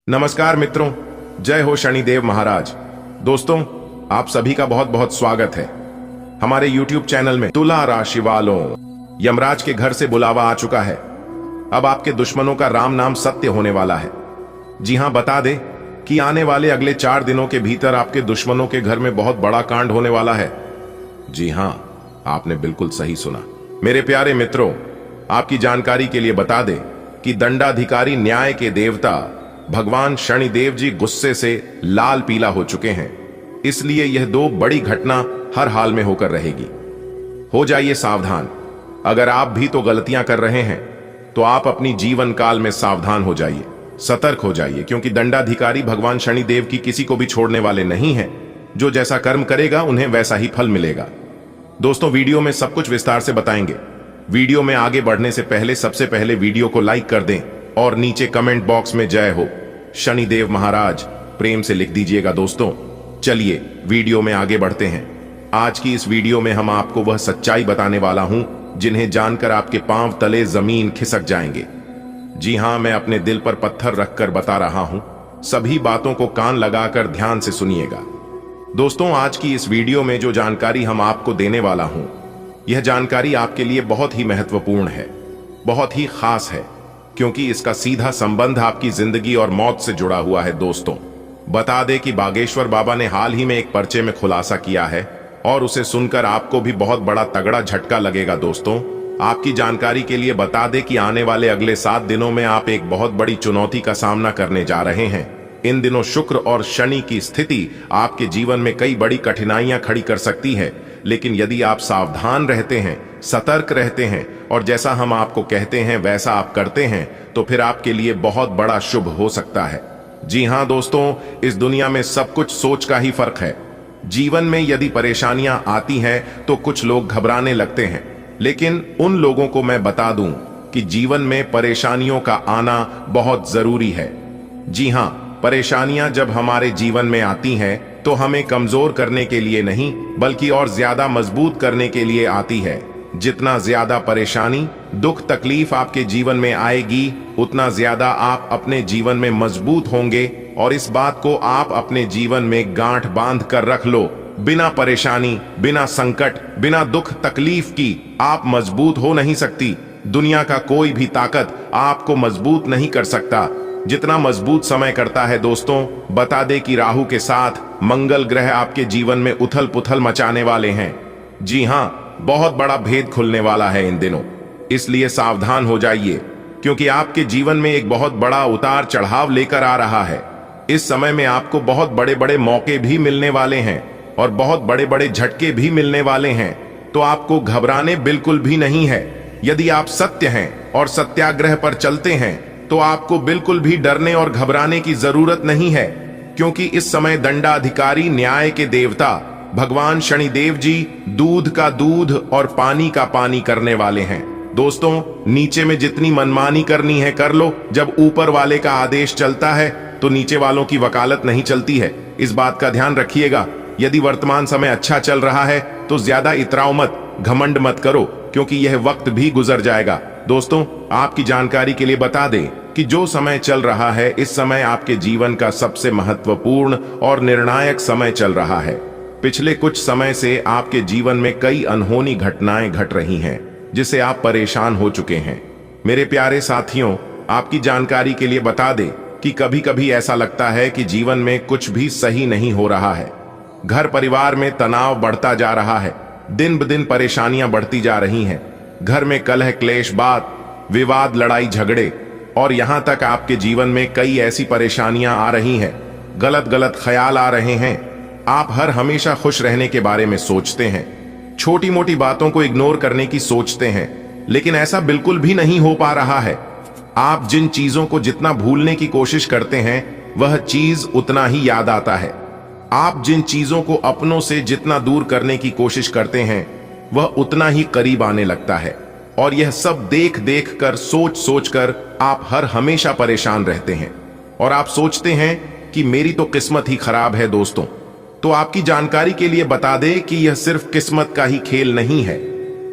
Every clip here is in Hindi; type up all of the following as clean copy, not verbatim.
नमस्कार मित्रों, जय हो शनिदेव महाराज। दोस्तों, आप सभी का बहुत बहुत स्वागत है हमारे YouTube चैनल में। तुला राशि वालों, यमराज के घर से बुलावा आ चुका है। अब आपके दुश्मनों का राम नाम सत्य होने वाला है। जी हां, बता दें कि आने वाले अगले 4 दिनों के भीतर आपके दुश्मनों के घर में बहुत बड़ा कांड होने वाला है। जी हां, आपने बिल्कुल सही सुना। मेरे प्यारे मित्रों, आपकी जानकारी के लिए बता दें कि दंडाधिकारी न्याय के देवता भगवान शनिदेव जी गुस्से से लाल पीला हो चुके हैं। इसलिए यह 2 बड़ी घटना हर हाल में होकर रहेगी। हो जाइए सावधान। अगर आप भी तो गलतियां कर रहे हैं तो आप अपनी जीवन काल में सावधान हो जाइए, सतर्क हो जाइए, क्योंकि दंडाधिकारी भगवान शनिदेव की किसी को भी छोड़ने वाले नहीं हैं। जो जैसा कर्म करेगा उन्हें वैसा ही फल मिलेगा। दोस्तों, वीडियो में सब कुछ विस्तार से बताएंगे। वीडियो में आगे बढ़ने से पहले सबसे पहले वीडियो को लाइक कर दें और नीचे कमेंट बॉक्स में जय हो शनिदेव महाराज प्रेम से लिख दीजिएगा। दोस्तों, चलिए वीडियो में आगे बढ़ते हैं। आज की इस वीडियो में हम आपको वह सच्चाई बताने वाला हूं जिन्हें जानकर आपके पांव तले जमीन खिसक जाएंगे। जी हां, मैं अपने दिल पर पत्थर रखकर बता रहा हूं। सभी बातों को कान लगाकर ध्यान से सुनिएगा। दोस्तों, आज की इस वीडियो में जो जानकारी हम आपको देने वाला हूं, यह जानकारी आपके लिए बहुत ही महत्वपूर्ण है, बहुत ही खास है, क्योंकि इसका सीधा संबंध आपकी जिंदगी और मौत से जुड़ा हुआ है। दोस्तों, बता दें कि बागेश्वर बाबा ने हाल ही में एक पर्चे में खुलासा किया है और उसे सुनकर आपको भी बहुत बड़ा तगड़ा झटका लगेगा। दोस्तों, आपकी जानकारी के लिए बता दें कि आने वाले अगले 7 दिनों में आप एक बहुत बड़ी चुनौती का सामना करने जा रहे हैं। इन दिनों शुक्र और शनि की स्थिति आपके जीवन में कई बड़ी कठिनाइयां खड़ी कर सकती है, लेकिन यदि आप सावधान रहते हैं, सतर्क रहते हैं और जैसा हम आपको कहते हैं वैसा आप करते हैं, तो फिर आपके लिए बहुत बड़ा शुभ हो सकता है। जी हां दोस्तों, इस दुनिया में सब कुछ सोच का ही फर्क है। जीवन में यदि परेशानियां आती हैं तो कुछ लोग घबराने लगते हैं, लेकिन उन लोगों को मैं बता दूं कि जीवन में परेशानियों का आना बहुत जरूरी है। जी हां, परेशानियां जब हमारे जीवन में आती हैं तो हमें कमजोर करने के लिए नहीं, बल्कि और ज्यादा मजबूत करने के लिए आती है। जितना ज्यादा परेशानी, दुख, तकलीफ आपके जीवन में आएगी, उतना ज्यादा आप अपने जीवन में मजबूत होंगे। और इस बात को आप अपने जीवन में गांठ बांध कर रख लो। बिना परेशानी, बिना संकट, बिना दुख तकलीफ की आप मजबूत हो नहीं सकती। दुनिया का कोई भी ताकत आपको मजबूत नहीं कर सकता। जितना मजबूत समय करता है। दोस्तों, बता दे कि राहु के साथ मंगल ग्रह आपके जीवन में उथल पुथल मचाने वाले हैं। जी हां, बहुत बड़ा भेद खुलने वाला है इन दिनों, इसलिए सावधान हो जाइए, क्योंकि आपके जीवन में एक बहुत बड़ा उतार चढ़ाव लेकर आ रहा है। इस समय में आपको बहुत बड़े बड़े मौके भी मिलने वाले हैं और बहुत बड़े बड़े झटके भी मिलने वाले हैं, तो आपको घबराने बिल्कुल भी नहीं है। यदि आप सत्य हैं और सत्याग्रह पर चलते हैं तो आपको बिल्कुल भी डरने और घबराने की जरूरत नहीं है, क्योंकि इस समय दंडाधिकारी न्याय के देवता भगवान शनिदेव जी दूध का दूध और पानी का पानी करने वाले हैं। दोस्तों, नीचे में जितनी मनमानी करनी है कर लो। जब ऊपर वाले का आदेश चलता है तो नीचे वालों की वकालत नहीं चलती है। इस बात का ध्यान रखिएगा। यदि वर्तमान समय अच्छा चल रहा है तो ज्यादा इतराओ मत, घमंड मत करो, क्योंकि यह वक्त भी गुजर जाएगा। दोस्तों, आपकी जानकारी के लिए बता दें कि जो समय चल रहा है, इस समय आपके जीवन का सबसे महत्वपूर्ण और निर्णायक समय चल रहा है। पिछले कुछ समय से आपके जीवन में कई अनहोनी घटनाएं घट रही हैं, जिससे आप परेशान हो चुके हैं। मेरे प्यारे साथियों, आपकी जानकारी के लिए बता दें कि कभी कभी ऐसा लगता है कि जीवन में कुछ भी सही नहीं हो रहा है। घर परिवार में तनाव बढ़ता जा रहा है, दिन ब दिन परेशानियां बढ़ती जा रही हैं। घर में कलह, क्लेश, बात विवाद, लड़ाई झगड़े, और यहां तक आपके जीवन में कई ऐसी परेशानियां आ रही हैं, गलत गलत ख्याल आ रहे हैं। आप हर हमेशा खुश रहने के बारे में सोचते हैं, छोटी मोटी बातों को इग्नोर करने की सोचते हैं, लेकिन ऐसा बिल्कुल भी नहीं हो पा रहा है। आप जिन चीजों को जितना भूलने की कोशिश करते हैं, वह चीज उतना ही याद आता है। आप जिन चीजों को अपनों से जितना दूर करने की कोशिश करते हैं, वह उतना ही करीब आने लगता है। और यह सब देख देख कर, सोच सोच कर आप हर हमेशा परेशान रहते हैं और आप सोचते हैं कि मेरी तो किस्मत ही खराब है। दोस्तों, तो आपकी जानकारी के लिए बता दें कि यह सिर्फ किस्मत का ही खेल नहीं है।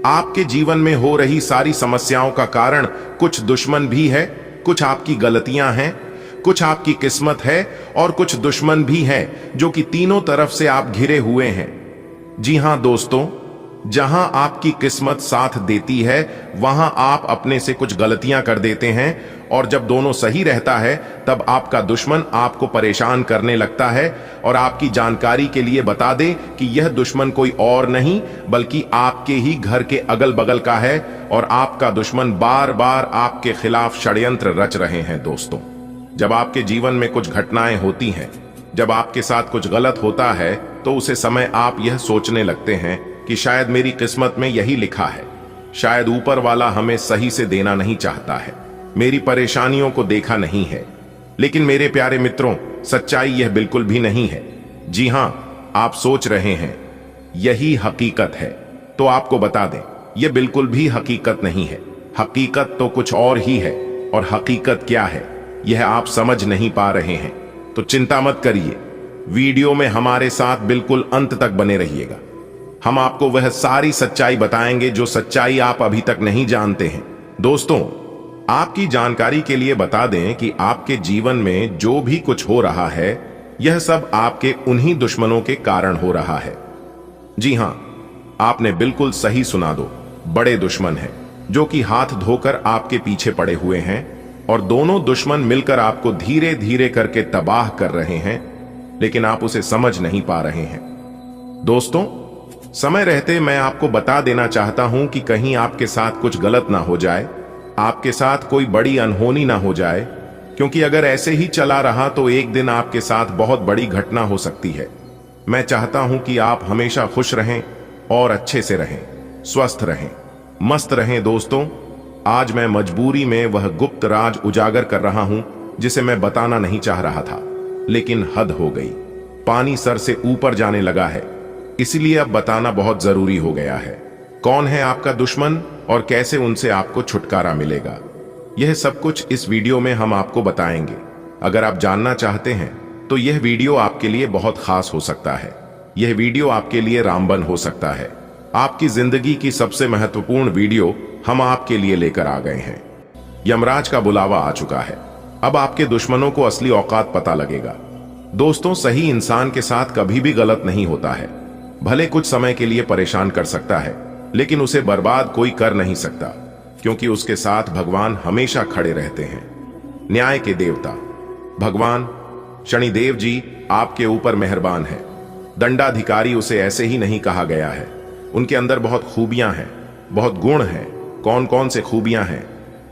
आपके जीवन में हो रही सारी समस्याओं का कारण कुछ दुश्मन भी है, कुछ आपकी गलतियां हैं, कुछ आपकी किस्मत है और कुछ दुश्मन भी है, जो कि तीनों तरफ से आप घिरे हुए हैं। जी हां दोस्तों, जहां आपकी किस्मत साथ देती है वहां आप अपने से कुछ गलतियां कर देते हैं, और जब दोनों सही रहता है तब आपका दुश्मन आपको परेशान करने लगता है। और आपकी जानकारी के लिए बता दें कि यह दुश्मन कोई और नहीं बल्कि आपके ही घर के अगल बगल का है, और आपका दुश्मन बार बार आपके खिलाफ षड्यंत्र रच रहे हैं। दोस्तों, जब आपके जीवन में कुछ घटनाएं होती हैं, जब आपके साथ कुछ गलत होता है, तो उसे समय आप यह सोचने लगते हैं कि शायद मेरी किस्मत में यही लिखा है, शायद ऊपर वाला हमें सही से देना नहीं चाहता है, मेरी परेशानियों को देखा नहीं है। लेकिन मेरे प्यारे मित्रों, सच्चाई यह बिल्कुल भी नहीं है। जी हां, आप सोच रहे हैं यही हकीकत है, तो आपको बता दें यह बिल्कुल भी हकीकत नहीं है। हकीकत तो कुछ और ही है, और हकीकत क्या है यह आप समझ नहीं पा रहे हैं। तो चिंता मत करिए, वीडियो में हमारे साथ बिल्कुल अंत तक बने रहिएगा। हम आपको वह सारी सच्चाई बताएंगे जो सच्चाई आप अभी तक नहीं जानते हैं। दोस्तों, आपकी जानकारी के लिए बता दें कि आपके जीवन में जो भी कुछ हो रहा है, यह सब आपके उन्हीं दुश्मनों के कारण हो रहा है। जी हां, आपने बिल्कुल सही सुना, दो बड़े दुश्मन हैं जो कि हाथ धोकर आपके पीछे पड़े हुए हैं, और दोनों दुश्मन मिलकर आपको धीरे धीरे करके तबाह कर रहे हैं, लेकिन आप उसे समझ नहीं पा रहे हैं। दोस्तों, समय रहते मैं आपको बता देना चाहता हूं कि कहीं आपके साथ कुछ गलत ना हो जाए, आपके साथ कोई बड़ी अनहोनी ना हो जाए, क्योंकि अगर ऐसे ही चला रहा तो एक दिन आपके साथ बहुत बड़ी घटना हो सकती है। मैं चाहता हूं कि आप हमेशा खुश रहें और अच्छे से रहें, स्वस्थ रहें, मस्त रहें। दोस्तों, आज मैं मजबूरी में वह गुप्त राज उजागर कर रहा हूं जिसे मैं बताना नहीं चाह रहा था, लेकिन हद हो गई, पानी सर से ऊपर जाने लगा है, इसलिए अब बताना बहुत जरूरी हो गया है। कौन है आपका दुश्मन और कैसे उनसे आपको छुटकारा मिलेगा, यह सब कुछ इस वीडियो में हम आपको बताएंगे। अगर आप जानना चाहते हैं तो यह वीडियो आपके लिए बहुत खास हो सकता है। यह वीडियो आपके लिए रामबन हो सकता है। आपकी जिंदगी की सबसे महत्वपूर्ण वीडियो हम आपके लिए लेकर आ गए हैं। यमराज का बुलावा आ चुका है। अब आपके दुश्मनों को असली औकात पता लगेगा। दोस्तों, सही इंसान के साथ कभी भी गलत नहीं होता है। भले कुछ समय के लिए परेशान कर सकता है, लेकिन उसे बर्बाद कोई कर नहीं सकता, क्योंकि उसके साथ भगवान हमेशा खड़े रहते हैं। न्याय के देवता भगवान शनिदेव जी आपके ऊपर मेहरबान है। दंडाधिकारी उसे ऐसे ही नहीं कहा गया है। उनके अंदर बहुत खूबियां हैं, बहुत गुण हैं। कौन कौन से खूबियां हैं,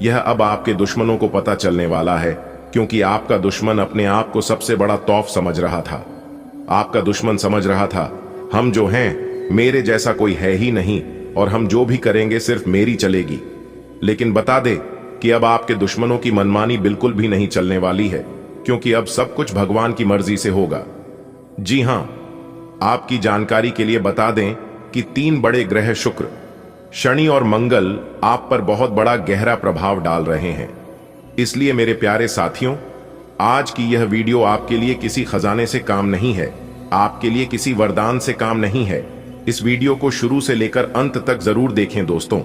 यह अब आपके दुश्मनों को पता चलने वाला है, क्योंकि आपका दुश्मन अपने आप को सबसे बड़ा तौफ समझ रहा था। आपका दुश्मन समझ रहा था, हम जो हैं, मेरे जैसा कोई है ही नहीं, और हम जो भी करेंगे सिर्फ मेरी चलेगी। लेकिन बता दे कि अब आपके दुश्मनों की मनमानी बिल्कुल भी नहीं चलने वाली है, क्योंकि अब सब कुछ भगवान की मर्जी से होगा। जी हां, आपकी जानकारी के लिए बता दें कि 3 बड़े ग्रह शुक्र, शनि और मंगल आप पर बहुत बड़ा गहरा प्रभाव डाल रहे हैं। इसलिए मेरे प्यारे साथियों, आज की यह वीडियो आपके लिए किसी खजाने से काम नहीं है, आपके लिए किसी वरदान से काम नहीं है। इस वीडियो को शुरू से लेकर अंत तक जरूर देखें। दोस्तों,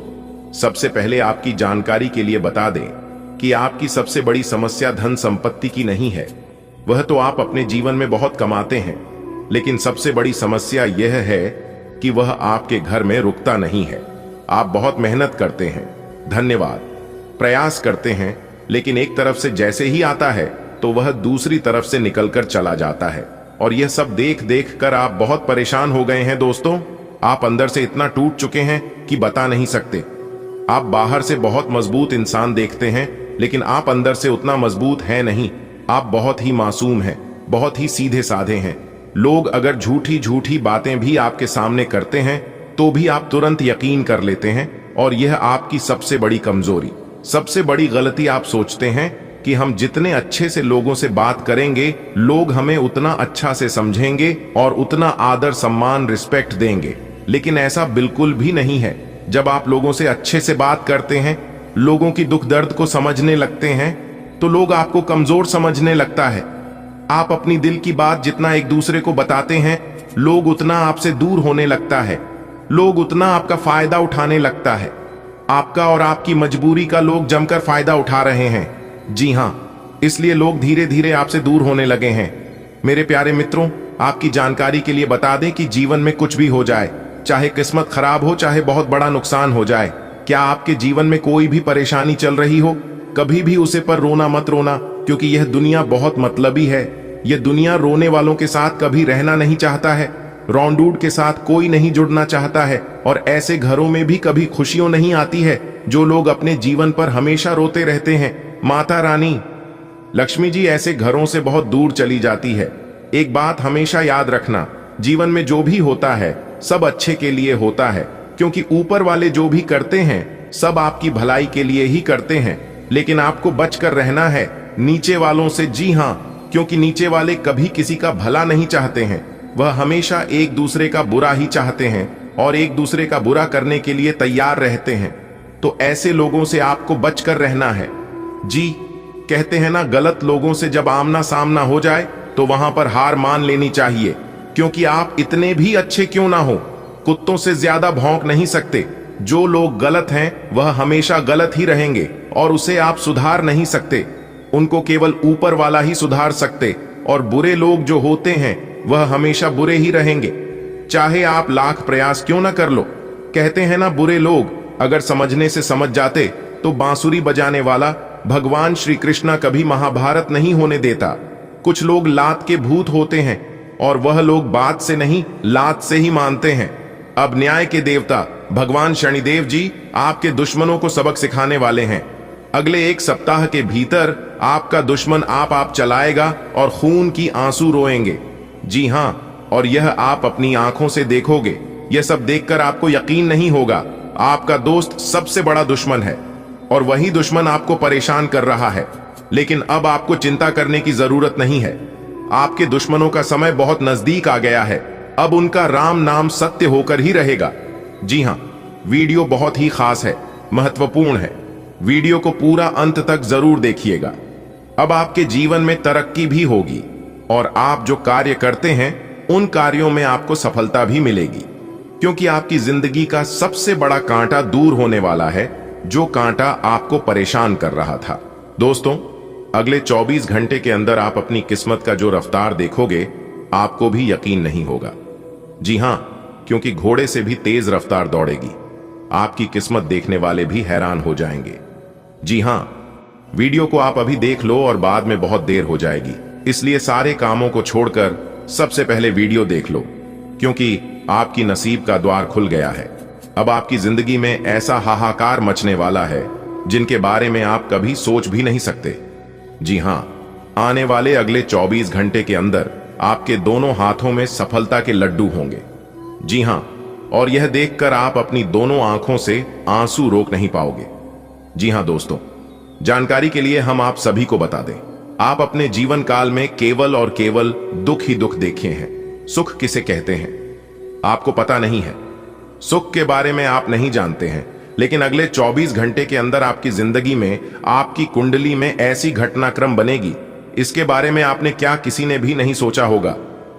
सबसे पहले आपकी जानकारी के लिए बता दें कि आपकी सबसे बड़ी समस्या धन संपत्ति की नहीं है। वह तो आप अपने जीवन में बहुत कमाते हैं, लेकिन सबसे बड़ी समस्या यह है कि वह आपके घर में रुकता नहीं है। आप बहुत मेहनत करते हैं, धन्यवाद, प्रयास करते हैं, लेकिन एक तरफ से जैसे ही आता है तो वह दूसरी तरफ से निकलकर चला जाता है, और यह सब देख देख कर आप बहुत परेशान हो गए हैं। दोस्तों, आप अंदर से इतना टूट चुके हैं कि बता नहीं सकते। आप बाहर से बहुत मजबूत इंसान देखते हैं, लेकिन आप अंदर से उतना मजबूत है नहीं। आप बहुत ही मासूम हैं, बहुत ही सीधे साधे हैं। लोग अगर झूठी झूठी बातें भी आपके सामने करते हैं तो भी आप तुरंत यकीन कर लेते हैं, और यह आपकी सबसे बड़ी कमजोरी, सबसे बड़ी गलती। आप सोचते हैं कि हम जितने अच्छे से लोगों से बात करेंगे, लोग हमें उतना अच्छा से समझेंगे और उतना आदर सम्मान रिस्पेक्ट देंगे, लेकिन ऐसा बिल्कुल भी नहीं है। जब आप लोगों से अच्छे से बात करते हैं, लोगों की दुख दर्द को समझने लगते हैं, तो लोग आपको कमजोर समझने लगता है। आप अपनी दिल की बात जितना एक दूसरे को बताते हैं, लोग उतना आपसे दूर होने लगता है, लोग उतना आपका फायदा उठाने लगता है। आपका और आपकी मजबूरी का लोग जमकर फायदा उठा रहे हैं। जी हां, इसलिए लोग धीरे धीरे आपसे दूर होने लगे हैं। मेरे प्यारे मित्रों, आपकी जानकारी के लिए बता दें कि जीवन में कुछ भी हो जाए, चाहे किस्मत खराब हो, चाहे बहुत बड़ा नुकसान हो जाए, क्या आपके जीवन में कोई भी परेशानी चल रही हो, कभी भी उसे पर रोना मत रोना, क्योंकि यह दुनिया बहुत मतलबी है। यह दुनिया रोने वालों के साथ कभी रहना नहीं चाहता है, रौंडूड के साथ कोई नहीं जुड़ना चाहता है, और ऐसे घरों में भी कभी खुशियों नहीं आती है जो लोग अपने जीवन पर हमेशा रोते रहते हैं। माता रानी लक्ष्मी जी ऐसे घरों से बहुत दूर चली जाती है। एक बात हमेशा याद रखना, जीवन में जो भी होता है सब अच्छे के लिए होता है, क्योंकि ऊपर वाले जो भी करते हैं सब आपकी भलाई के लिए ही करते हैं। लेकिन आपको बचकर रहना है नीचे वालों से। जी हाँ, क्योंकि नीचे वाले कभी किसी का भला नहीं चाहते हैं, वह हमेशा एक दूसरे का बुरा ही चाहते हैं और एक दूसरे का बुरा करने के लिए तैयार रहते हैं। तो ऐसे लोगों से आपको बचकर रहना है। जी कहते हैं ना, गलत लोगों से जब आमना सामना हो जाए तो वहां पर हार मान लेनी चाहिए, क्योंकि आप इतने भी अच्छे क्यों ना हो, कुत्तों से ज्यादा भौंक नहीं सकते। जो लोग गलत हैं वह हमेशा गलत ही रहेंगे और उसे आप सुधार नहीं सकते, उनको केवल ऊपर वाला ही सुधार सकते। और बुरे लोग जो होते हैं वह हमेशा बुरे ही रहेंगे, चाहे आप लाख प्रयास क्यों ना कर लो। कहते हैं ना, बुरे लोग अगर समझने से समझ जाते तो बांसुरी बजाने वाला भगवान श्री कृष्ण कभी महाभारत नहीं होने देता। कुछ लोग लात के भूत होते हैं और वह लोग बात से नहीं लात से ही मानते हैं। अब न्याय के देवता भगवान शनिदेव जी आपके दुश्मनों को सबक सिखाने वाले हैं। अगले एक सप्ताह के भीतर आपका दुश्मन आप चलाएगा और खून की आंसू रोएंगे। जी हाँ, और यह आप अपनी आंखों से देखोगे। यह सब देखकर आपको यकीन नहीं होगा, आपका दोस्त सबसे बड़ा दुश्मन है और वही दुश्मन आपको परेशान कर रहा है। लेकिन अब आपको चिंता करने की जरूरत नहीं है, आपके दुश्मनों का समय बहुत नजदीक आ गया है। अब उनका राम नाम सत्य होकर ही रहेगा। जी हाँ, वीडियो बहुत ही खास है, महत्वपूर्ण है। वीडियो को पूरा अंत तक जरूर देखिएगा। अब आपके जीवन में तरक्की भी होगी और आप जो कार्य करते हैं उन कार्यों में आपको सफलता भी मिलेगी, क्योंकि आपकी जिंदगी का सबसे बड़ा कांटा दूर होने वाला है, जो कांटा आपको परेशान कर रहा था। दोस्तों, अगले 24 घंटे के अंदर आप अपनी किस्मत का जो रफ्तार देखोगे आपको भी यकीन नहीं होगा। जी हां, क्योंकि घोड़े से भी तेज रफ्तार दौड़ेगी। आपकी किस्मत देखने वाले भी हैरान हो जाएंगे। जी हां, वीडियो को आप अभी देख लो और बाद में बहुत देर हो जाएगी, इसलिए सारे कामों को छोड़कर सबसे पहले वीडियो देख लो, क्योंकि आपकी नसीब का द्वार खुल गया है। अब आपकी जिंदगी में ऐसा हाहाकार मचने वाला है जिनके बारे में आप कभी सोच भी नहीं सकते। जी हां, आने वाले अगले 24 घंटे के अंदर आपके दोनों हाथों में सफलता के लड्डू होंगे। जी हां, और यह देखकर आप अपनी दोनों आंखों से आंसू रोक नहीं पाओगे। जी हां दोस्तों, जानकारी के लिए हम आप सभी को बता दें, आप अपने जीवन काल में केवल और केवल दुख ही दुख देखे हैं। सुख किसे कहते हैं आपको पता नहीं है, सुख के बारे में आप नहीं जानते हैं, लेकिन अगले 24 घंटे के अंदर आपकी जिंदगी में, आपकी कुंडली में ऐसी घटनाक्रम बनेगी, इसके बारे में आपने क्या किसी ने भी नहीं सोचा होगा।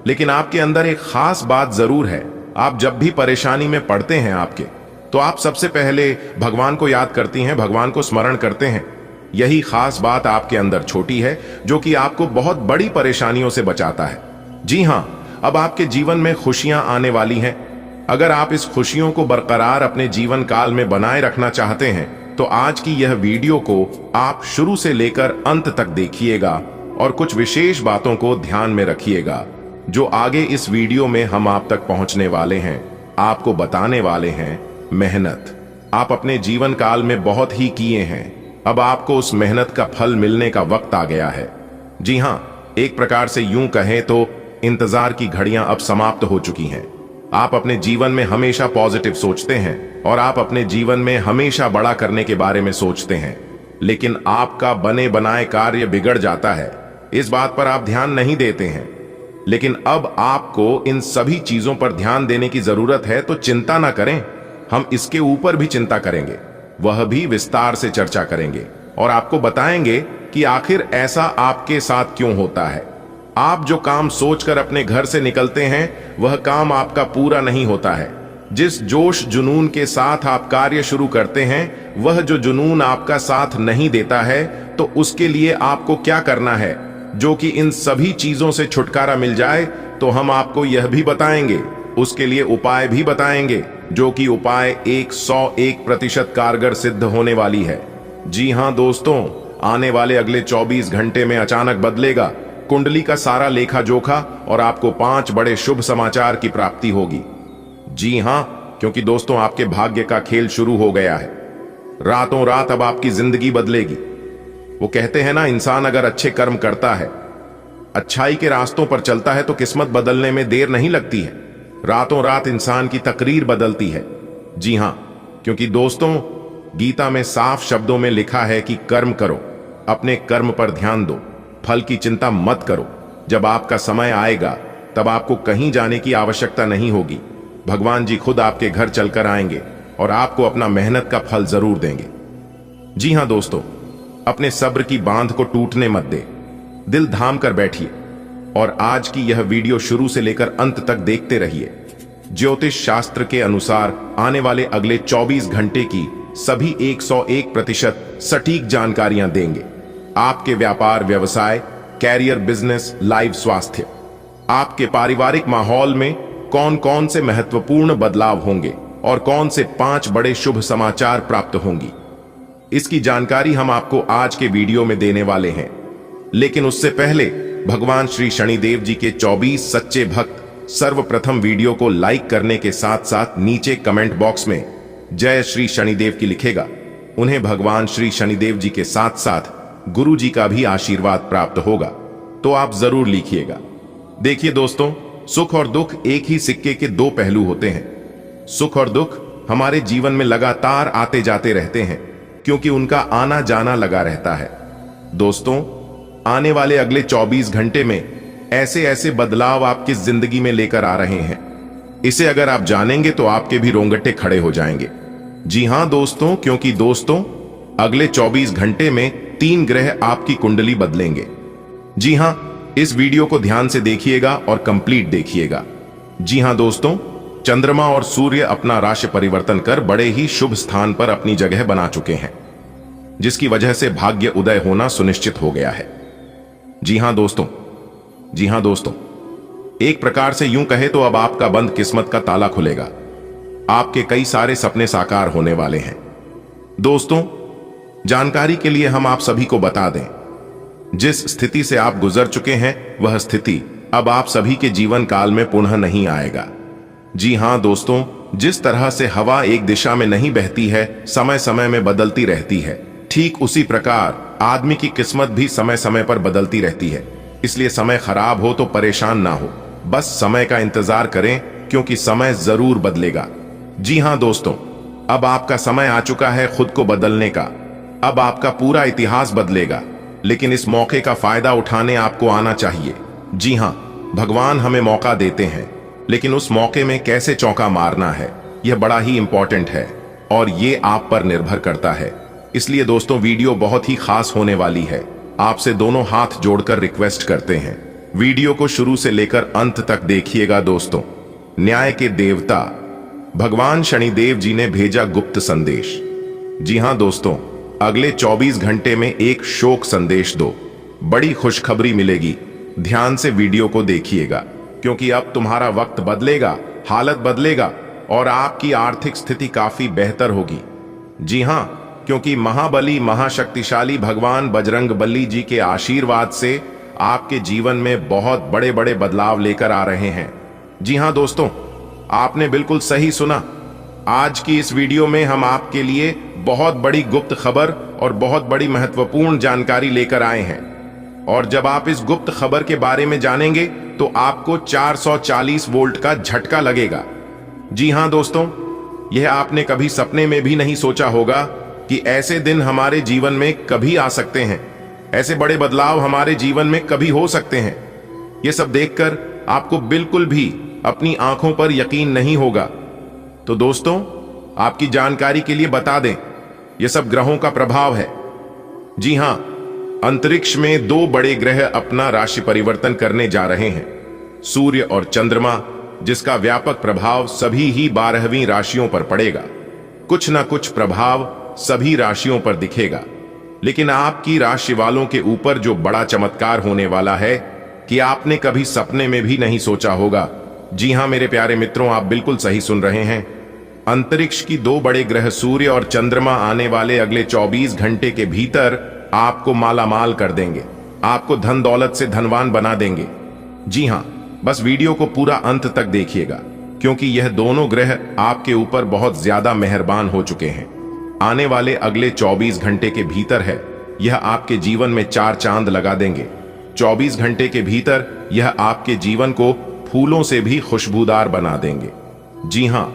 लेकिन आपके अंदर एक खास बात जरूर है, आप जब भी परेशानी में पड़ते हैं आपके, तो आप सबसे पहले भगवान को याद करती हैं, भगवान को स्मरण करते हैं। यही खास बात आपके अंदर छोटी है जो कि आपको बहुत बड़ी परेशानियों से बचाता है। जी हां, अब आपके जीवन में खुशियां आने वाली हैं। अगर आप इस खुशियों को बरकरार अपने जीवन काल में बनाए रखना चाहते हैं तो आज की यह वीडियो को आप शुरू से लेकर अंत तक देखिएगा और कुछ विशेष बातों को ध्यान में रखिएगा जो आगे इस वीडियो में हम आप तक पहुंचने वाले हैं, आपको बताने वाले हैं। मेहनत आप अपने जीवन काल में बहुत ही किए हैं, अब आपको उस मेहनत का फल मिलने का वक्त आ गया है। जी हां, एक प्रकार से यूं कहें तो इंतजार की घड़ियां अब समाप्त हो चुकी हैं। आप अपने जीवन में हमेशा पॉजिटिव सोचते हैं और आप अपने जीवन में हमेशा बड़ा करने के बारे में सोचते हैं, लेकिन आपका बने बनाए कार्य बिगड़ जाता है। इस बात पर आप ध्यान नहीं देते हैं, लेकिन अब आपको इन सभी चीजों पर ध्यान देने की जरूरत है। तो चिंता ना करें, हम इसके ऊपर भी चिंता करेंगे, वह भी विस्तार से चर्चा करेंगे और आपको बताएंगे कि आखिर ऐसा आपके साथ क्यों होता है। आप जो काम सोचकर अपने घर से निकलते हैं वह काम आपका पूरा नहीं होता है। जिस जोश जुनून के साथ आप कार्य शुरू करते हैं, वह जो जुनून आपका साथ नहीं देता है, तो उसके लिए आपको क्या करना है, जो कि इन सभी चीजों से छुटकारा मिल जाए, तो हम आपको यह भी बताएंगे, उसके लिए उपाय भी बताएंगे, जो कि उपाय 101% कारगर सिद्ध होने वाली है। जी हां दोस्तों, आने वाले अगले 24 घंटे में अचानक बदलेगा कुंडली का सारा लेखा जोखा और आपको 5 बड़े शुभ समाचार की प्राप्ति होगी। जी हां, क्योंकि दोस्तों आपके भाग्य का खेल शुरू हो गया है। रातों रात अब आपकी जिंदगी बदलेगी। वो कहते हैं ना, इंसान अगर अच्छे कर्म करता है, अच्छाई के रास्तों पर चलता है, तो किस्मत बदलने में देर नहीं लगती है। रातों रात इंसान की तकरीर बदलती है। जी हां, क्योंकि दोस्तों गीता में साफ शब्दों में लिखा है कि कर्म करो, अपने कर्म पर ध्यान दो, फल की चिंता मत करो। जब आपका समय आएगा तब आपको कहीं जाने की आवश्यकता नहीं होगी। भगवान जी खुद आपके घर चलकर आएंगे और आपको अपना मेहनत का फल जरूर देंगे। जी हां दोस्तों, अपने सब्र की बांध को टूटने मत दे, दिल थाम कर बैठिए और आज की यह वीडियो शुरू से लेकर अंत तक देखते रहिए। ज्योतिष शास्त्र के अनुसार आने वाले अगले 24 घंटे की सभी 101% सटीक जानकारियां देंगे। आपके व्यापार व्यवसाय, कैरियर, बिजनेस, लाइव स्वास्थ्य, आपके पारिवारिक माहौल में कौन कौन से महत्वपूर्ण बदलाव होंगे और कौन से 5 बड़े शुभ समाचार प्राप्त होंगी, इसकी जानकारी हम आपको आज के वीडियो में देने वाले हैं। लेकिन उससे पहले भगवान श्री शनिदेव जी के 24 सच्चे भक्त सर्वप्रथम वीडियो को लाइक करने के साथ साथ नीचे कमेंट बॉक्स में जय श्री शनिदेव की लिखेगा। उन्हें भगवान श्री शनिदेव जी के साथ साथ गुरु जी का भी आशीर्वाद प्राप्त होगा, तो आप जरूर लिखिएगा। देखिए दोस्तों, सुख और दुख एक ही सिक्के के 2 पहलू होते हैं। सुख और दुख हमारे जीवन में लगातार आते जाते रहते हैं, क्योंकि उनका आना जाना लगा रहता है। दोस्तों, आने वाले अगले 24 घंटे में ऐसे ऐसे बदलाव आपकी जिंदगी में लेकर आ रहे हैं, इसे अगर आप जानेंगे तो आपके भी रोंगटे खड़े हो जाएंगे। जी हां दोस्तों, क्योंकि दोस्तों अगले 24 घंटे में 3 ग्रह आपकी कुंडली बदलेंगे। जी हां, इस वीडियो को ध्यान से देखिएगा और कंप्लीट देखिएगा। जी हां दोस्तों, चंद्रमा और सूर्य अपना राशि परिवर्तन कर बड़े ही शुभ स्थान पर अपनी जगह बना चुके हैं, जिसकी वजह से भाग्य उदय होना सुनिश्चित हो गया है। जी हां दोस्तों, जी हां दोस्तों, एक प्रकार से यूं कहे तो अब आपका बंद किस्मत का ताला खुलेगा। आपके कई सारे सपने साकार होने वाले हैं। दोस्तों, जानकारी के लिए हम आप सभी को बता दें, जिस स्थिति से आप गुजर चुके हैं वह स्थिति अब आप सभी के जीवन काल में पुनः नहीं आएगा। जी हां दोस्तों, जिस तरह से हवा एक दिशा में नहीं बहती है, समय समय में बदलती रहती है, ठीक उसी प्रकार आदमी की किस्मत भी समय समय पर बदलती रहती है। इसलिए समय खराब हो तो परेशान ना हो, बस समय का इंतजार करें, क्योंकि समय जरूर बदलेगा। जी हां दोस्तों, अब आपका समय आ चुका है खुद को बदलने का। अब आपका पूरा इतिहास बदलेगा, लेकिन इस मौके का फायदा उठाने आपको आना चाहिए। जी हां, भगवान हमें मौका देते हैं, लेकिन उस मौके में कैसे चौका मारना है, यह बड़ा ही इंपॉर्टेंट है और ये आप पर निर्भर करता है। इसलिए दोस्तों वीडियो बहुत ही खास होने वाली है। आपसे दोनों हाथ जोड़कर रिक्वेस्ट करते हैं, वीडियो को शुरू से लेकर अंत तक देखिएगा। दोस्तों, न्याय के देवता भगवान शनिदेव जी ने भेजा गुप्त संदेश। जी हां दोस्तों, अगले 24 घंटे में एक शोक संदेश दो, बड़ी खुशखबरी मिलेगी। ध्यान से वीडियो को देखिएगा, क्योंकि अब तुम्हारा वक्त बदलेगा, हालत बदलेगा और आपकी आर्थिक स्थिति काफी बेहतर होगी। जी हां, क्योंकि महाबली महाशक्तिशाली भगवान बजरंगबली जी के आशीर्वाद से आपके जीवन में बहुत बड़े बड़े बदलाव लेकर आ रहे हैं। जी हां दोस्तों, आपने बिल्कुल सही सुना। आज की इस वीडियो में हम आपके लिए बहुत बड़ी गुप्त खबर और बहुत बड़ी महत्वपूर्ण जानकारी लेकर आए हैं, और जब आप इस गुप्त खबर के बारे में जानेंगे तो आपको 440 वोल्ट का झटका लगेगा। जी हां दोस्तों, यह आपने कभी सपने में भी नहीं सोचा होगा कि ऐसे दिन हमारे जीवन में कभी आ सकते हैं, ऐसे बड़े बदलाव हमारे जीवन में कभी हो सकते हैं। यह सब देखकर आपको बिल्कुल भी अपनी आंखों पर यकीन नहीं होगा। तो दोस्तों, आपकी जानकारी के लिए बता दें, यह सब ग्रहों का प्रभाव है। जी हां, अंतरिक्ष में 2 बड़े ग्रह अपना राशि परिवर्तन करने जा रहे हैं। सूर्य और चंद्रमा जिसका व्यापक प्रभाव सभी ही 12वीं राशियों पर पड़ेगा। कुछ न कुछ प्रभाव सभी राशियों पर दिखेगा, लेकिन आपकी राशि वालों के ऊपर जो बड़ा चमत्कार होने वाला है कि आपने कभी सपने में भी नहीं सोचा होगा। जी हां मेरे प्यारे मित्रों, आप बिल्कुल सही सुन रहे हैं। अंतरिक्ष की 2 बड़े ग्रह सूर्य और चंद्रमा आने वाले अगले 24 घंटे के भीतर आपको मालामाल कर देंगे, आपको धन दौलत से धनवान बना देंगे। जी हां, बस वीडियो को पूरा अंत तक देखिएगा, क्योंकि यह दोनों ग्रह आपके ऊपर बहुत ज्यादा मेहरबान हो चुके हैं। आने वाले अगले 24 घंटे के भीतर है यह आपके जीवन में 4 चांद लगा देंगे। 24 घंटे के भीतर यह आपके जीवन को फूलों से भी खुशबूदार बना देंगे। जी हां,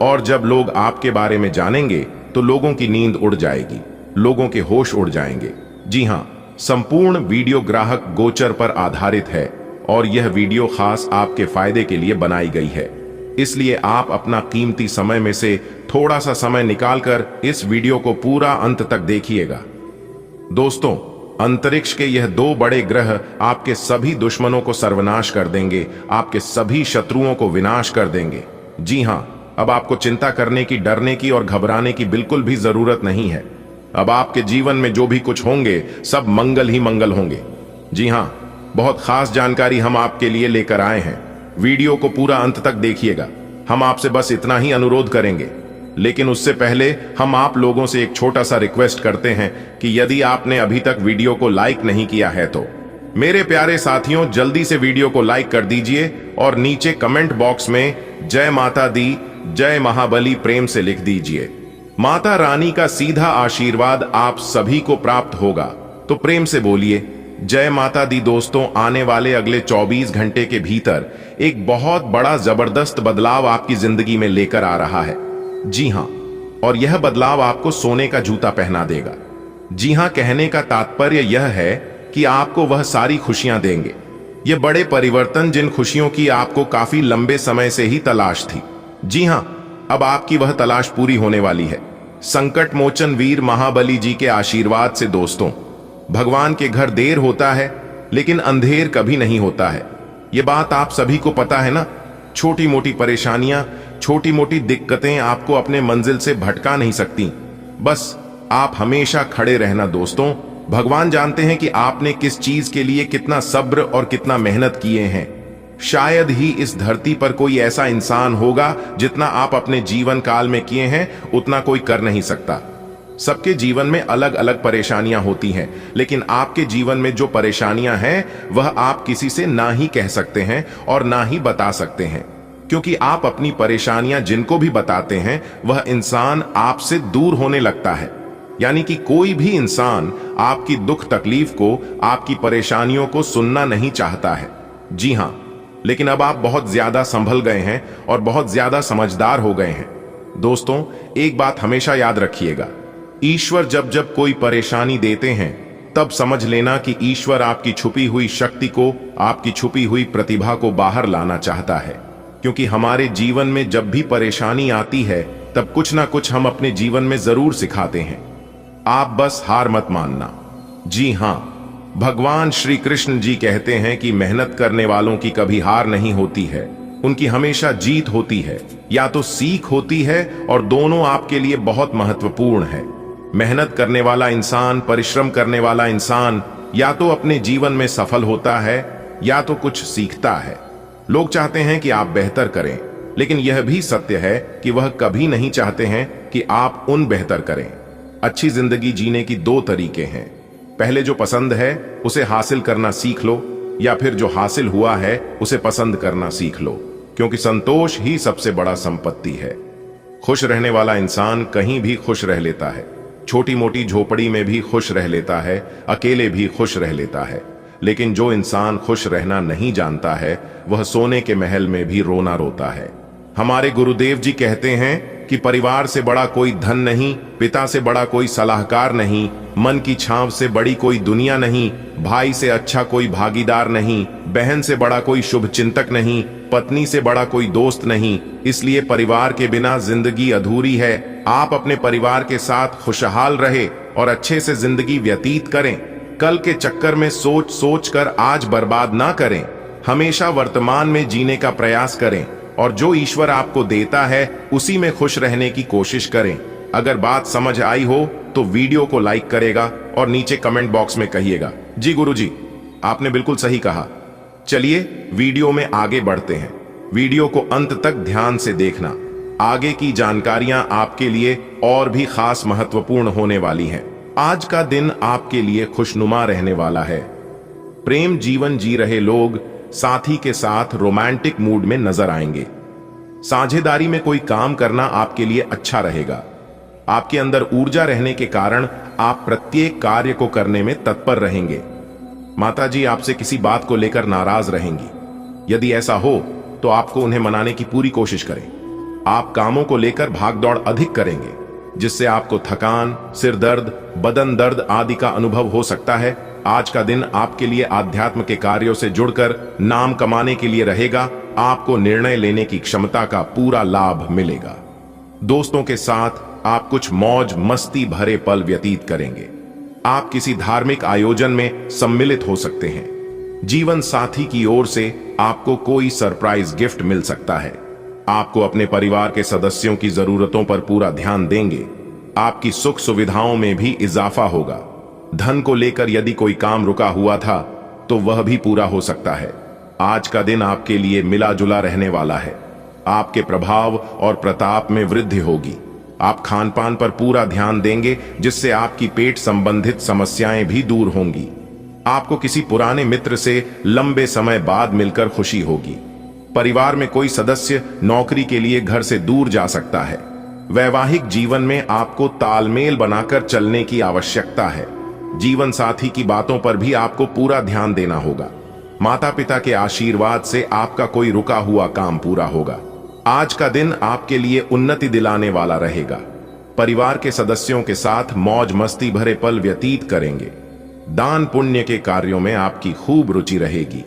और जब लोग आपके बारे में जानेंगे तो लोगों की नींद उड़ जाएगी, लोगों के होश उड़ जाएंगे। जी हां, संपूर्ण वीडियो ग्राहक गोचर पर आधारित है और यह वीडियो खास आपके फायदे के लिए बनाई गई है, इसलिए आप अपना कीमती समय में से थोड़ा सा समय निकालकर इस वीडियो को पूरा अंत तक देखिएगा। दोस्तों, अंतरिक्ष के यह 2 बड़े ग्रह आपके सभी दुश्मनों को सर्वनाश कर देंगे, आपके सभी शत्रुओं को विनाश कर देंगे। जी हां, अब आपको चिंता करने की, डरने की और घबराने की बिल्कुल भी जरूरत नहीं है। अब आपके जीवन में जो भी कुछ होंगे सब मंगल ही मंगल होंगे। जी हां, बहुत खास जानकारी हम आपके लिए लेकर आए हैं। वीडियो को पूरा अंत तक देखिएगा। हम आपसे बस इतना ही अनुरोध करेंगे, लेकिन उससे पहले हम आप लोगों से एक छोटा सा रिक्वेस्ट करते हैं कि यदि आपने अभी तक वीडियो को लाइक नहीं किया है तो मेरे प्यारे साथियों जल्दी से वीडियो को लाइक कर दीजिए और नीचे कमेंट बॉक्स में जय माता दी, जय महाबली प्रेम से लिख दीजिए। माता रानी का सीधा आशीर्वाद आप सभी को प्राप्त होगा, तो प्रेम से बोलिए जय माता दी। दोस्तों, आने वाले अगले 24 घंटे के भीतर एक बहुत बड़ा जबरदस्त बदलाव आपकी जिंदगी में लेकर आ रहा है। जी हां, और यह बदलाव आपको सोने का जूता पहना देगा। जी हां, कहने का तात्पर्य यह है कि आपको वह सारी खुशियां देंगे। यह बड़े परिवर्तन जिन खुशियों की आपको काफी लंबे समय से ही तलाश थी, जी हां, अब आपकी वह तलाश पूरी होने वाली है। संकट मोचन वीर महाबली जी के आशीर्वाद से दोस्तों, भगवान के घर देर होता है लेकिन अंधेर कभी नहीं होता है। यह बात आप सभी को पता है ना। छोटी मोटी परेशानियां, छोटी मोटी दिक्कतें आपको अपने मंजिल से भटका नहीं सकती। बस आप हमेशा खड़े रहना दोस्तों। भगवान जानते हैं कि आपने किस चीज के लिए कितना सब्र और कितना मेहनत किए हैं। शायद ही इस धरती पर कोई ऐसा इंसान होगा जितना आप अपने जीवन काल में किए हैं उतना कोई कर नहीं सकता। सबके जीवन में अलग अलग परेशानियां होती हैं, लेकिन आपके जीवन में जो परेशानियां हैं वह आप किसी से ना ही कह सकते हैं और ना ही बता सकते हैं, क्योंकि आप अपनी परेशानियां जिनको भी बताते हैं वह इंसान आपसे दूर होने लगता है। यानी कि कोई भी इंसान आपकी दुख तकलीफ को, आपकी परेशानियों को सुनना नहीं चाहता है। जी हां, लेकिन अब आप बहुत ज्यादा संभल गए हैं और बहुत ज्यादा समझदार हो गए हैं। दोस्तों, एक बात हमेशा याद रखिएगा, ईश्वर जब जब कोई परेशानी देते हैं तब समझ लेना कि ईश्वर आपकी छुपी हुई शक्ति को, आपकी छुपी हुई प्रतिभा को बाहर लाना चाहता है। क्योंकि हमारे जीवन में जब भी परेशानी आती है तब कुछ ना कुछ हम अपने जीवन में जरूर सिखाते हैं। आप बस हार मत मानना। जी हां, भगवान श्री कृष्ण जी कहते हैं कि मेहनत करने वालों की कभी हार नहीं होती है, उनकी हमेशा जीत होती है या तो सीख होती है, और दोनों आपके लिए बहुत महत्वपूर्ण है। मेहनत करने वाला इंसान, परिश्रम करने वाला इंसान या तो अपने जीवन में सफल होता है या तो कुछ सीखता है। लोग चाहते हैं कि आप बेहतर करें, लेकिन यह भी सत्य है कि वह कभी नहीं चाहते हैं कि आप उन बेहतर करें। अच्छी जिंदगी जीने की 2 तरीके हैं। पहले जो पसंद है उसे हासिल करना सीख लो, या फिर जो हासिल हुआ है उसे पसंद करना सीख लो, क्योंकि संतोष ही सबसे बड़ा संपत्ति है। खुश रहने वाला इंसान कहीं भी खुश रह लेता है, छोटी मोटी झोपड़ी में भी खुश रह लेता है, अकेले भी खुश रह लेता है। लेकिन जो इंसान खुश रहना नहीं जानता है वह सोने के महल में भी रोना रोता है। हमारे गुरुदेव जी कहते हैं कि परिवार से बड़ा कोई धन नहीं, पिता से बड़ा कोई सलाहकार नहीं, मन की छांव से बड़ी कोई दुनिया नहीं, भाई से अच्छा कोई भागीदार नहीं, बहन से बड़ा कोई शुभ चिंतक नहीं, पत्नी से बड़ा कोई दोस्त नहीं। इसलिए परिवार के बिना जिंदगी अधूरी है। आप अपने परिवार के साथ खुशहाल रहे और अच्छे से जिंदगी व्यतीत करें। कल के चक्कर में सोच कर आज बर्बाद ना करें। हमेशा वर्तमान में जीने का प्रयास करें और जो ईश्वर आपको देता है उसी में खुश रहने की कोशिश करें। अगर बात समझ आई हो तो वीडियो को लाइक करेगा और नीचे कमेंट बॉक्स में कहिएगा, जी गुरुजी, आपने बिल्कुल सही कहा। चलिए वीडियो में आगे बढ़ते हैं। वीडियो को अंत तक ध्यान से देखना, आगे की जानकारियां आपके लिए और भी खास महत्वपूर्ण होने वाली हैं। आज का दिन आपके लिए खुशनुमा रहने वाला है। प्रेम जीवन जी रहे लोग साथी के साथ रोमांटिक मूड में नजर आएंगे। साझेदारी में कोई काम करना आपके लिए अच्छा रहेगा। आपके अंदर ऊर्जा रहने के कारण आप प्रत्येक कार्य को करने में तत्पर रहेंगे। माताजी आपसे किसी बात को लेकर नाराज रहेंगी। यदि ऐसा हो तो आपको उन्हें मनाने की पूरी कोशिश करें। आप कामों को लेकर भागदौड़ अधिक करेंगे, जिससे आपको थकान, सिर दर्द, बदन दर्द आदि का अनुभव हो सकता है। आज का दिन आपके लिए आध्यात्म के कार्यों से जुड़कर नाम कमाने के लिए रहेगा। आपको निर्णय लेने की क्षमता का पूरा लाभ मिलेगा। दोस्तों के साथ आप कुछ मौज मस्ती भरे पल व्यतीत करेंगे। आप किसी धार्मिक आयोजन में सम्मिलित हो सकते हैं। जीवन साथी की ओर से आपको कोई सरप्राइज गिफ्ट मिल सकता है। आपको अपने परिवार के सदस्यों की जरूरतों पर पूरा ध्यान देंगे। आपकी सुख सुविधाओं में भी इजाफा होगा। धन को लेकर यदि कोई काम रुका हुआ था तो वह भी पूरा हो सकता है। आज का दिन आपके लिए मिला जुला रहने वाला है। आपके प्रभाव और प्रताप में वृद्धि होगी। आप खान पान पर पूरा ध्यान देंगे, जिससे आपकी पेट संबंधित समस्याएं भी दूर होंगी। आपको किसी पुराने मित्र से लंबे समय बाद मिलकर खुशी होगी। परिवार में कोई सदस्य नौकरी के लिए घर से दूर जा सकता है। वैवाहिक जीवन में आपको तालमेल बनाकर चलने की आवश्यकता है। जीवन साथी की बातों पर भी आपको पूरा ध्यान देना होगा। माता पिता के आशीर्वाद से आपका कोई रुका हुआ काम पूरा होगा। आज का दिन आपके लिए उन्नति दिलाने वाला रहेगा। परिवार के सदस्यों के साथ मौज मस्ती भरे पल व्यतीत करेंगे। दान पुण्य के कार्यों में आपकी खूब रुचि रहेगी।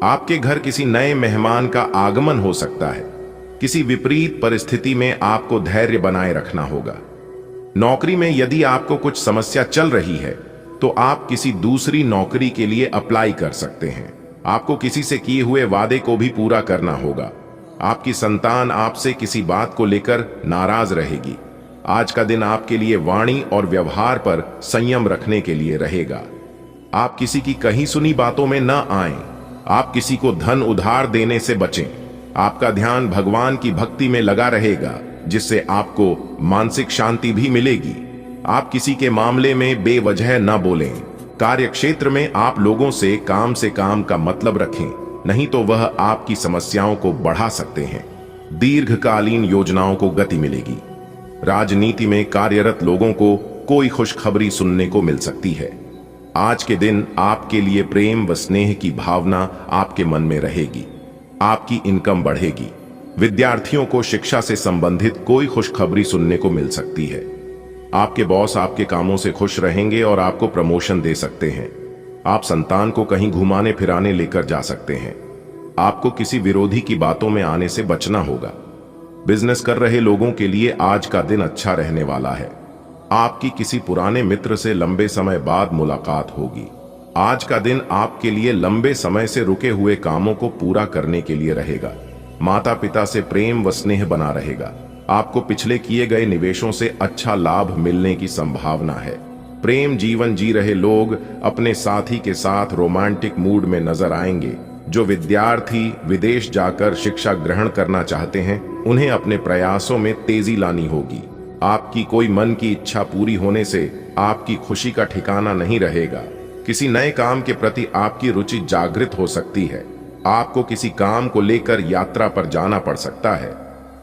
आपके घर किसी नए मेहमान का आगमन हो सकता है। किसी विपरीत परिस्थिति में आपको धैर्य बनाए रखना होगा। नौकरी में यदि आपको कुछ समस्या चल रही है तो आप किसी दूसरी नौकरी के लिए अप्लाई कर सकते हैं। आपको किसी से किए हुए वादे को भी पूरा करना होगा। आपकी संतान आपसे किसी बात को लेकर नाराज रहेगी। आज का दिन आपके लिए वाणी और व्यवहार पर संयम रखने के लिए रहेगा। आप किसी की कही सुनी बातों में न आएं। आप किसी को धन उधार देने से बचें। आपका ध्यान भगवान की भक्ति में लगा रहेगा, जिससे आपको मानसिक शांति भी मिलेगी। आप किसी के मामले में बेवजह न बोलें। कार्य क्षेत्र में आप लोगों से काम का मतलब रखें, नहीं तो वह आपकी समस्याओं को बढ़ा सकते हैं। दीर्घकालीन योजनाओं को गति मिलेगी। राजनीति में कार्यरत लोगों को कोई खुशखबरी सुनने को मिल सकती है। आज के दिन आपके लिए प्रेम व स्नेह की भावना आपके मन में रहेगी। आपकी इनकम बढ़ेगी। विद्यार्थियों को शिक्षा से संबंधित कोई खुशखबरी सुनने को मिल सकती है। आपके बॉस आपके कामों से खुश रहेंगे और आपको प्रमोशन दे सकते हैं। आप संतान को कहीं घुमाने फिराने लेकर जा सकते हैं। आपको किसी विरोधी की बातों में आने से बचना होगा। बिजनेस कर रहे लोगों के लिए आज का दिन अच्छा रहने वाला है। आपकी किसी पुराने मित्र से लंबे समय बाद मुलाकात होगी। आज का दिन आपके लिए लंबे समय से रुके हुए कामों को पूरा करने के लिए रहेगा। माता पिता से प्रेम व स्नेह बना रहेगा। आपको पिछले किए गए निवेशों से अच्छा लाभ मिलने की संभावना है। प्रेम जीवन जी रहे लोग अपने साथी के साथ रोमांटिक मूड में नजर आएंगे। जो विद्यार्थी विदेश जाकर शिक्षा ग्रहण करना चाहते हैं, उन्हें अपने प्रयासों में तेजी लानी होगी। आपकी कोई मन की इच्छा पूरी होने से आपकी खुशी का ठिकाना नहीं रहेगा। किसी नए काम के प्रति आपकी रुचि जागृत हो सकती है। आपको किसी काम को लेकर यात्रा पर जाना पड़ सकता है।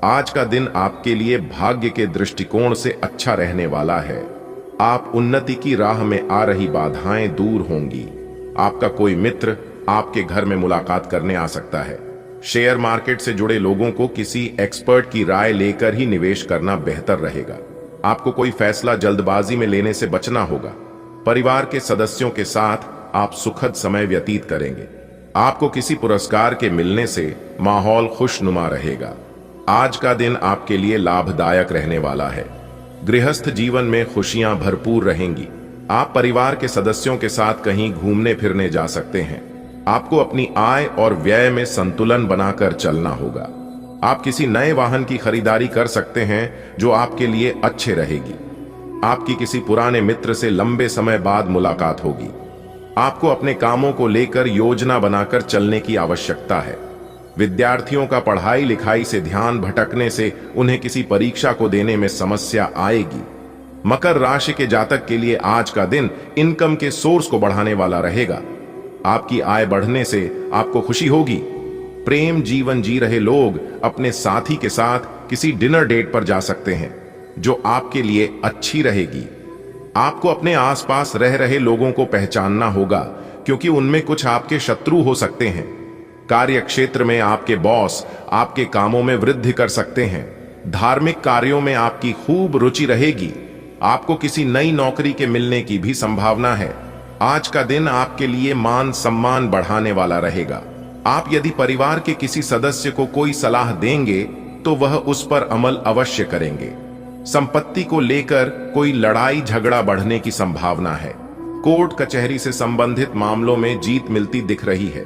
आज का दिन आपके लिए भाग्य के दृष्टिकोण से अच्छा रहने वाला है। आप उन्नति की राह में आ रही बाधाएं दूर होंगी। आपका कोई मित्र आपके घर में मुलाकात करने आ सकता है। शेयर मार्केट से जुड़े लोगों को किसी एक्सपर्ट की राय लेकर ही निवेश करना बेहतर रहेगा। आपको कोई फैसला जल्दबाजी में लेने से बचना होगा। परिवार के सदस्यों के साथ आप सुखद समय व्यतीत करेंगे। आपको किसी पुरस्कार के मिलने से माहौल खुशनुमा रहेगा। आज का दिन आपके लिए लाभदायक रहने वाला है। गृहस्थ जीवन में खुशियां भरपूर रहेंगी। आप परिवार के सदस्यों के साथ कहीं घूमने फिरने जा सकते हैं। आपको अपनी आय और व्यय में संतुलन बनाकर चलना होगा। आप किसी नए वाहन की खरीदारी कर सकते हैं जो आपके लिए अच्छे रहेगी। आपकी किसी पुराने मित्र से लंबे समय बाद मुलाकात होगी। आपको अपने कामों को लेकर योजना बनाकर चलने की आवश्यकता है। विद्यार्थियों का पढ़ाई लिखाई से ध्यान भटकने से उन्हें किसी परीक्षा को देने में समस्या आएगी। मकर राशि के जातक के लिए आज का दिन इनकम के सोर्स को बढ़ाने वाला रहेगा। आपकी आय बढ़ने से आपको खुशी होगी। प्रेम जीवन जी रहे लोग अपने साथी के साथ किसी डिनर डेट पर जा सकते हैं जो आपके लिए अच्छी रहेगी। आपको अपने आसपास रह रहे लोगों को पहचानना होगा क्योंकि उनमें कुछ आपके शत्रु हो सकते हैं। कार्य क्षेत्र में आपके बॉस आपके कामों में वृद्धि कर सकते हैं। धार्मिक कार्यों में आपकी खूब रुचि रहेगी। आपको किसी नई नौकरी के मिलने की भी संभावना है। आज का दिन आपके लिए मान सम्मान बढ़ाने वाला रहेगा। आप यदि परिवार के किसी सदस्य को कोई सलाह देंगे तो वह उस पर अमल अवश्य करेंगे। संपत्ति को लेकर कोई लड़ाई झगड़ा बढ़ने की संभावना है। कोर्ट कचहरी से संबंधित मामलों में जीत मिलती दिख रही है।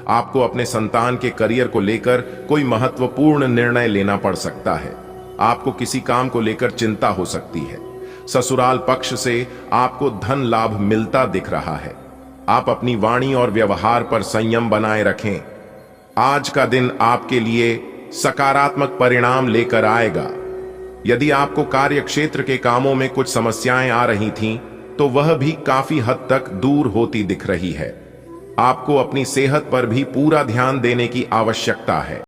आपको अपने संतान के करियर को लेकर कोई महत्वपूर्ण निर्णय लेना पड़ सकता है। आपको किसी काम को लेकर चिंता हो सकती है। ससुराल पक्ष से आपको धन लाभ मिलता दिख रहा है। आप अपनी वाणी और व्यवहार पर संयम बनाए रखें। आज का दिन आपके लिए सकारात्मक परिणाम लेकर आएगा। यदि आपको कार्य क्षेत्र के कामों में कुछ समस्याएं आ रही थीं, तो वह भी काफी हद तक दूर होती दिख रही है। आपको अपनी सेहत पर भी पूरा ध्यान देने की आवश्यकता है।